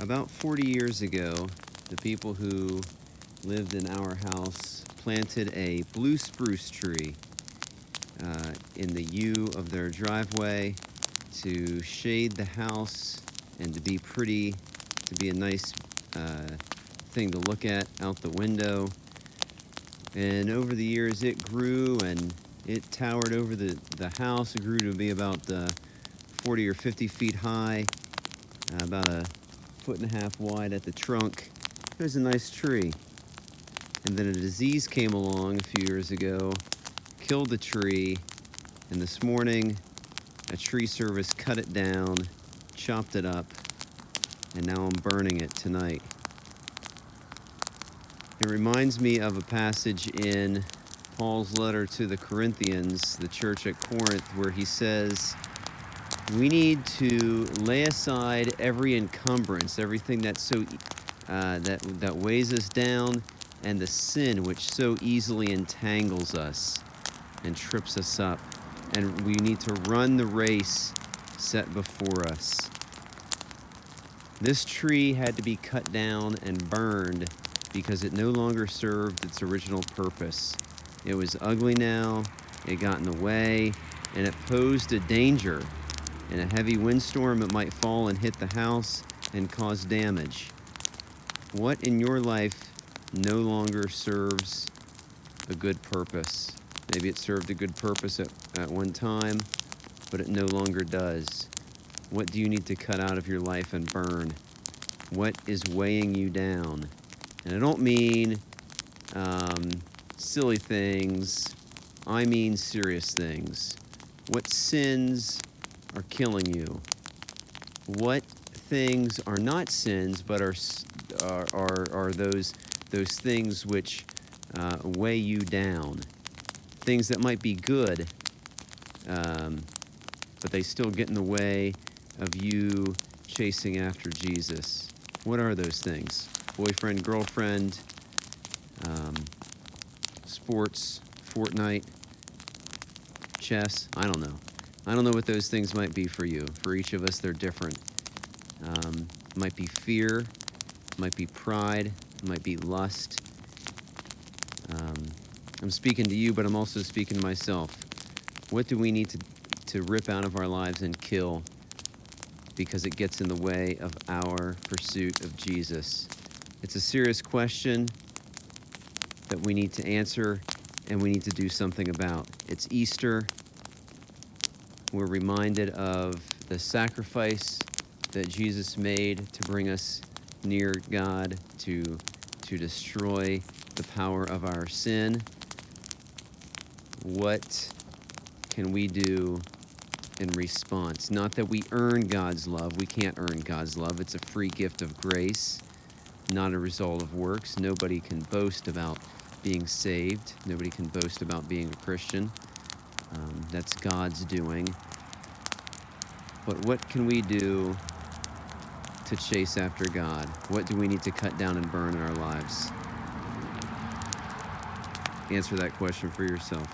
About 40 years ago, the people who lived in our house planted a blue spruce tree in the U of their driveway to shade the house and to be pretty, to be a nice thing to look at out the window. And over the years it grew and it towered over the house. It grew to be about 40 or 50 feet high, about a foot and a half wide at the trunk. It was a nice tree. And then a disease came along a few years ago, killed the tree, and this morning a tree service cut it down, chopped it up, and now I'm burning it tonight. It reminds me of a passage in Paul's letter to the Corinthians, the church at Corinth, where he says, we need to lay aside every encumbrance, everything that's so that weighs us down, and the sin which so easily entangles us and trips us up. And we need to run the race set before us. This tree had to be cut down and burned because it no longer served its original purpose. It was ugly now, it got in the way, and it posed a danger. In a heavy windstorm, it might fall and hit the house and cause damage. What in your life no longer serves a good purpose? Maybe it served a good purpose at one time, but it no longer does. What do you need to cut out of your life and burn? What is weighing you down? And I don't mean silly things. I mean serious things. What sins are killing you? What things are not sins, but are those things which weigh you down? Things that might be good, but they still get in the way of you chasing after Jesus. What are those things? Boyfriend, girlfriend, sports, Fortnite, chess, I don't know. I don't know what those things might be for you. For each of us, they're different. Might be fear, might be pride, might be lust. I'm speaking to you, but I'm also speaking to myself. What do we need to rip out of our lives and kill because it gets in the way of our pursuit of Jesus? It's a serious question that we need to answer and we need to do something about. It's Easter. We're reminded of the sacrifice that Jesus made to bring us near God, to destroy the power of our sin. What can we do in response? Not that we earn God's love. We can't earn God's love. It's a free gift of grace, not a result of works. Nobody can boast about being saved. Nobody can boast about being a Christian. That's God's doing. But what can we do to chase after God? What do we need to cut down and burn in our lives? Answer that question for yourself.